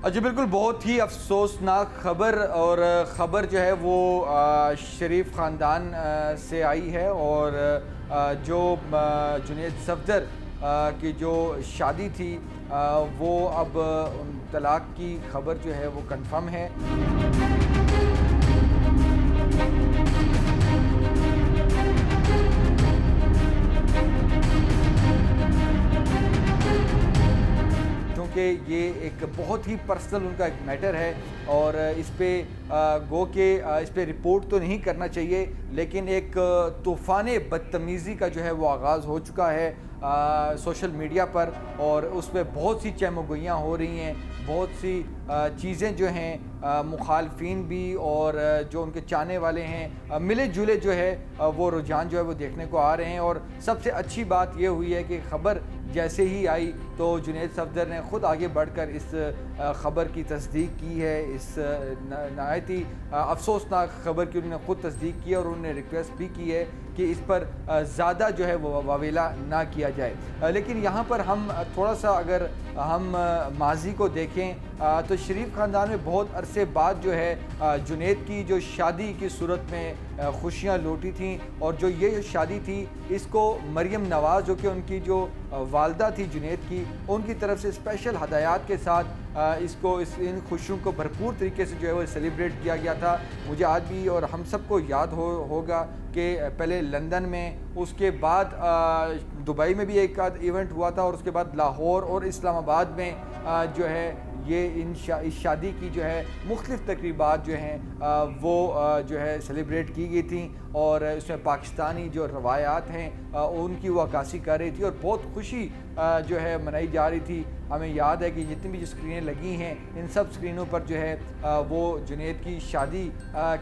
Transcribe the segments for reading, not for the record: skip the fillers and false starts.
جی بالکل، بہت ہی افسوسناک خبر، اور خبر جو ہے وہ شریف خاندان سے آئی ہے، اور جو جنید صفدر کی جو شادی تھی وہ اب طلاق کی خبر جو ہے وہ کنفرم ہے۔ کیونکہ یہ ایک بہت ہی پرسنل ان کا ایک میٹر ہے، اور اس پہ گو کہ اس پہ رپورٹ تو نہیں کرنا چاہیے، لیکن ایک طوفان بدتمیزی کا جو ہے وہ آغاز ہو چکا ہے سوشل میڈیا پر، اور اس پہ بہت سی چہمگوئیاں ہو رہی ہیں، بہت سی چیزیں جو ہیں مخالفین بھی اور جو ان کے چاہنے والے ہیں ملے جلے جو ہے وہ رجحان جو ہے وہ دیکھنے کو آ رہے ہیں۔ اور سب سے اچھی بات یہ ہوئی ہے کہ خبر جیسے ہی آئی تو جنید صفدر نے خود آگے بڑھ کر اس خبر کی تصدیق کی ہے، اس نہایت ہی افسوسناک خبر کی انہوں نے خود تصدیق کی ہے، اور انہوں نے ریکویسٹ بھی کی ہے کہ اس پر زیادہ جو ہے وہ واویلا نہ کیا جائے۔ لیکن یہاں پر ہم تھوڑا سا اگر ہم ماضی کو دیکھیں تو شریف خاندان میں بہت عرصے بعد جو ہے جنید کی جو شادی کی صورت میں خوشیاں لوٹی تھیں، اور جو یہ شادی تھی اس کو مریم نواز جو کہ ان کی جو والدہ تھی جنید کی، ان کی طرف سے اسپیشل ہدایات کے ساتھ ان خوشیوں کو بھرپور طریقے سے جو ہے وہ سیلیبریٹ کیا گیا تھا۔ مجھے آج بھی اور ہم سب کو یاد ہوگا کہ پہلے لندن میں، اس کے بعد دبئی میں بھی ایک آدھ ایونٹ ہوا تھا، اور اس کے بعد لاہور اور اسلام آباد میں جو ہے یہ اس شادی کی جو ہے مختلف تقریبات جو ہیں وہ جو ہے سیلیبریٹ کی گئی تھیں، اور اس میں پاکستانی جو روایات ہیں ان کی وہ عکاسی کر رہی تھی، اور بہت خوشی جو ہے منائی جا رہی تھی۔ ہمیں یاد ہے کہ جتنی بھی جو اسکرینیں لگی ہیں ان سب اسکرینوں پر جو ہے وہ جنید کی شادی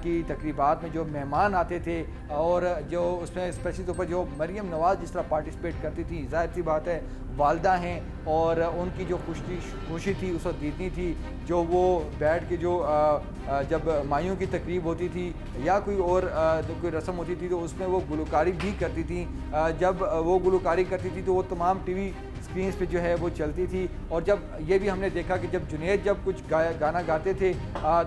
کی تقریبات میں جو مہمان آتے تھے، اور جو اس میں اسپیشلی طور پر جو مریم نواز جس طرح پارٹیسپیٹ کرتی تھی، ظاہر سی بات ہے والدہ ہیں، اور ان کی جو خوشی تھی اس وقت دیکھنی تھی، جو وہ بیٹھ کے جو جب مائیوں کی تقریب ہوتی تھی یا کوئی اور کوئی رسم ہوتی تھی تو اس میں وہ گلوکاری بھی کرتی تھیں۔ جب وہ گلوکاری کرتی تھی تو وہ تمام ٹی وی اسکرینس پہ جو ہے وہ چلتی تھی، اور جب یہ بھی ہم نے دیکھا کہ جب جنید جب کچھ گانا گاتے تھے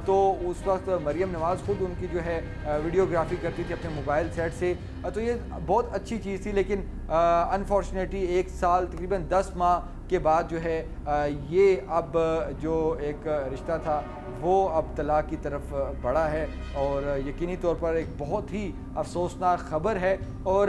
تو اس وقت مریم نواز خود ان کی جو ہے ویڈیوگرافی کرتی تھی اپنے موبائل سیٹ سے، تو یہ بہت اچھی چیز تھی۔ لیکن انفارچونیٹلی 1 سال تقریباً 10 ماہ کے بعد جو ہے یہ اب جو ایک رشتہ تھا وہ اب طلاق کی طرف بڑھا ہے، اور یقینی طور پر ایک بہت ہی افسوسناک خبر ہے۔ اور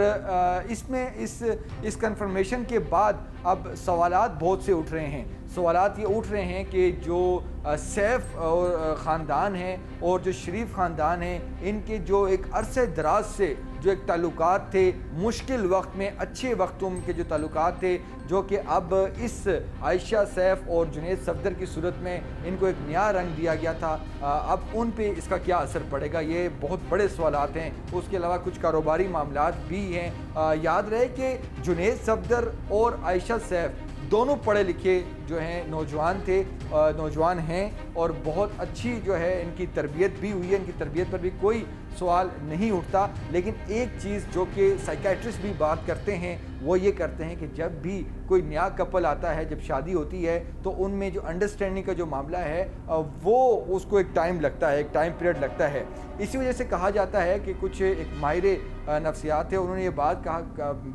اس میں اس کنفرمیشن کے بعد اب سوالات بہت سے اٹھ رہے ہیں۔ سوالات یہ اٹھ رہے ہیں کہ جو سیف اور خاندان ہیں اور جو شریف خاندان ہیں، ان کے جو ایک عرصے دراز سے جو ایک تعلقات تھے، مشکل وقت میں اچھے وقتوں کے جو تعلقات تھے، جو کہ اب اس عائشہ سیف اور جنید صفدر کی صورت میں ان کو ایک نیا رنگ دیا گیا تھا، اب ان پہ اس کا کیا اثر پڑے گا، یہ بہت بڑے سوالات ہیں۔ اس کے علاوہ کچھ کاروباری معاملات بھی ہیں۔ یاد رہے کہ جنید صفدر اور عائشہ سیف دونوں پڑھے لکھے جو ہیں نوجوان تھے، نوجوان ہیں، اور بہت اچھی جو ہے ان کی تربیت بھی ہوئی ہے، ان کی تربیت پر بھی کوئی سوال نہیں اٹھتا۔ لیکن ایک چیز جو کہ سائیکیٹرسٹ بھی بات کرتے ہیں وہ یہ کرتے ہیں کہ جب بھی کوئی نیا کپل آتا ہے، جب شادی ہوتی ہے تو ان میں جو انڈرسٹینڈنگ کا جو معاملہ ہے وہ اس کو ایک ٹائم لگتا ہے، ایک ٹائم پیریڈ لگتا ہے۔ اسی وجہ سے کہا جاتا ہے کہ کچھ ایک ماہر نفسیات تھے، انہوں نے یہ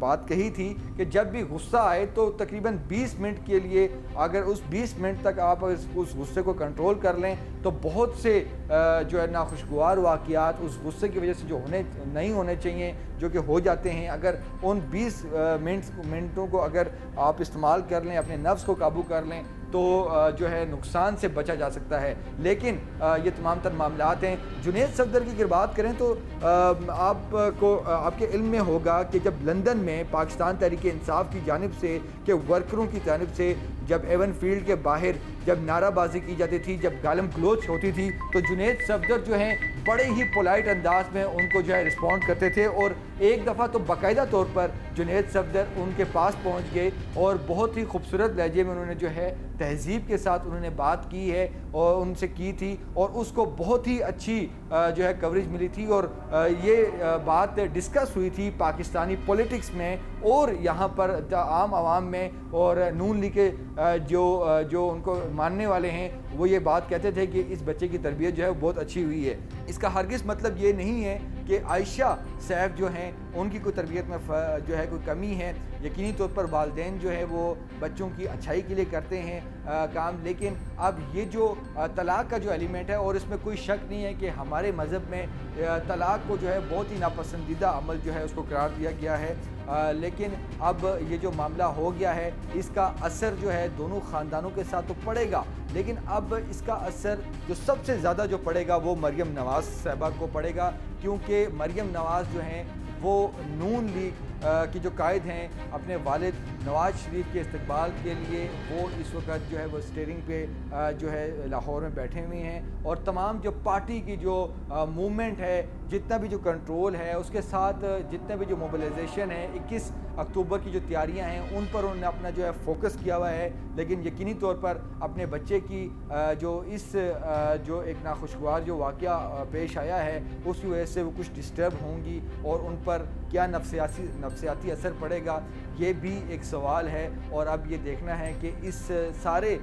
بات کہی تھی کہ جب بھی غصہ آئے تو تقریباً 20 منٹ کے لیے اگر اس 20 منٹ تک آپ اس غصے کو کنٹرول کر لیں تو بہت سے جو ہے ناخوشگوار واقعات اس غصے کی وجہ سے جو نہیں ہونے چاہیے جو کہ ہو جاتے ہیں، اگر ان 20 منٹوں کو اگر آپ استعمال کر لیں، اپنے نفس کو قابو کر لیں تو جو ہے نقصان سے بچا جا سکتا ہے۔ لیکن یہ تمام تر معاملات ہیں۔ جنید صفدر کی اگر بات کریں تو آپ کے علم میں ہوگا کہ جب لندن میں پاکستان تحریک انصاف کی جانب سے کہ ورکروں کی جانب سے جب ایون فیلڈ کے باہر جب نعرہ بازی کی جاتی تھی، جب گالم گلوچ ہوتی تھی، تو جنید صفدر جو ہیں بڑے ہی پولائٹ انداز میں ان کو جو ہے رسپونڈ کرتے تھے، اور ایک دفعہ تو باقاعدہ طور پر جنید صفدر ان کے پاس پہنچ گئے اور بہت ہی خوبصورت لہجے میں انہوں نے جو ہے تہذیب کے ساتھ انہوں نے بات کی ہے اور ان سے کی تھی، اور اس کو بہت ہی اچھی جو ہے کوریج ملی تھی، اور یہ بات ڈسکس ہوئی تھی پاکستانی پولیٹکس میں اور یہاں پر عام عوام میں اور نون لیگ کے جو ان کو ماننے والے ہیں وہ یہ بات کہتے تھے کہ اس بچے کی تربیت جو ہے وہ بہت اچھی ہوئی ہے۔ اس کا ہرگز مطلب یہ نہیں ہے کہ عائشہ سیف جو ہیں ان کی کوئی تربیت میں جو ہے کوئی کمی ہے۔ یقینی طور پر والدین جو ہے وہ بچوں کی اچھائی کے لیے کرتے ہیں کام، لیکن اب یہ جو طلاق کا جو ایلیمنٹ ہے، اور اس میں کوئی شک نہیں ہے کہ ہمارے مذہب میں طلاق کو جو ہے بہت ہی ناپسندیدہ عمل جو ہے اس کو قرار دیا گیا ہے، لیکن اب یہ جو معاملہ ہو گیا ہے اس کا اثر جو ہے دونوں خاندانوں کے ساتھ تو پڑے گا، لیکن اب اس کا اثر جو سب سے زیادہ جو پڑے گا وہ مریم نواز صاحبہ کو پڑے گا، کیونکہ مریم نواز جو ہیں وہ نون لیگ کی جو قائد ہیں، اپنے والد نواز شریف کے استقبال کے لیے وہ اس وقت جو ہے وہ اسٹیئرنگ پہ جو ہے لاہور میں بیٹھے ہوئے ہیں، اور تمام جو پارٹی کی جو موومنٹ ہے، جتنا بھی جو کنٹرول ہے، اس کے ساتھ جتنا بھی جو موبلائزیشن ہے، 21 اکتوبر کی جو تیاریاں ہیں ان پر انہوں نے اپنا جو ہے فوکس کیا ہوا ہے، لیکن یقینی طور پر اپنے بچے کی جو اس جو ایک ناخوشگوار جو واقعہ پیش آیا ہے اس کی وجہ سے وہ کچھ ڈسٹرب ہوں گی، اور ان پر کیا نفسیاتی اثر پڑے گا یہ بھی ایک سوال ہے۔ اور اب یہ دیکھنا ہے کہ اس سارے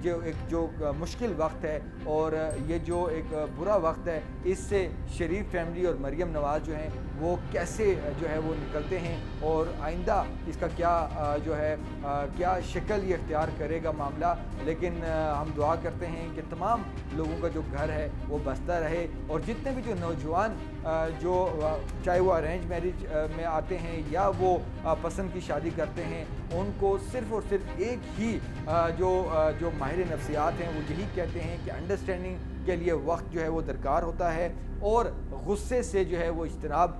جو مشکل وقت ہے اور یہ جو ایک برا وقت ہے، اس سے شریف فیملی اور مریم نواز جو ہیں وہ کیسے جو ہے وہ نکلتے ہیں، اور آئندہ اس کا کیا جو ہے کیا شکل یہ اختیار کرے گا معاملہ۔ لیکن ہم دعا کرتے ہیں کہ تمام لوگوں کا جو گھر ہے وہ بستا رہے، اور جتنے بھی جو نوجوان جو چاہے وہ ارینج میرج میں آتے ہیں یا وہ پسند کی شادی کرتے ہیں، ان کو صرف اور صرف ایک ہی جو ماہر نفسیات ہیں وہ یہی کہتے ہیں کہ انڈرسٹینڈنگ کے لیے وقت جو ہے وہ درکار ہوتا ہے، اور غصے سے جو ہے وہ اجتناب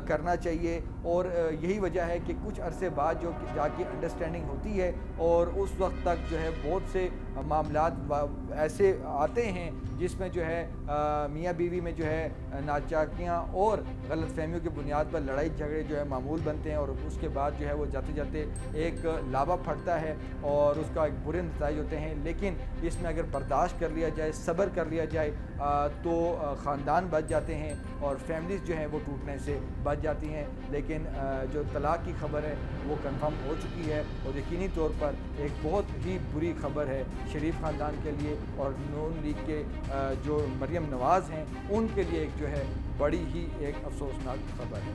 کرنا چاہیے، اور یہی وجہ ہے کہ کچھ عرصے بعد جو جا کے انڈرسٹینڈنگ ہوتی ہے، اور اس وقت تک جو ہے بہت سے معاملات ایسے آتے ہیں جس میں جو ہے میاں بیوی میں جو ہے ناچاکیاں اور غلط فہمیوں کی بنیاد پر لڑائی جھگڑے جو ہے معمول بنتے ہیں، اور اس کے بعد جو ہے وہ جاتے جاتے ایک لابا پھٹتا ہے اور اس کا ایک برے نتائج ہوتے ہیں۔ لیکن اس میں اگر برداشت کر لیا جائے، صبر کر لیا جائے تو خاندان بچ جاتے ہیں اور فیملیز جو ہیں وہ ٹوٹنے سے بچ جاتی ہیں۔ لیکن جو طلاق کی خبر ہے وہ کنفرم ہو چکی ہے، اور یقینی طور پر ایک بہت ہی بری خبر ہے شریف خاندان کے لیے، اور نون لیگ کے جو مریم نواز ہیں ان کے لیے ایک جو ہے بڑی ہی ایک افسوسناک خبر ہے۔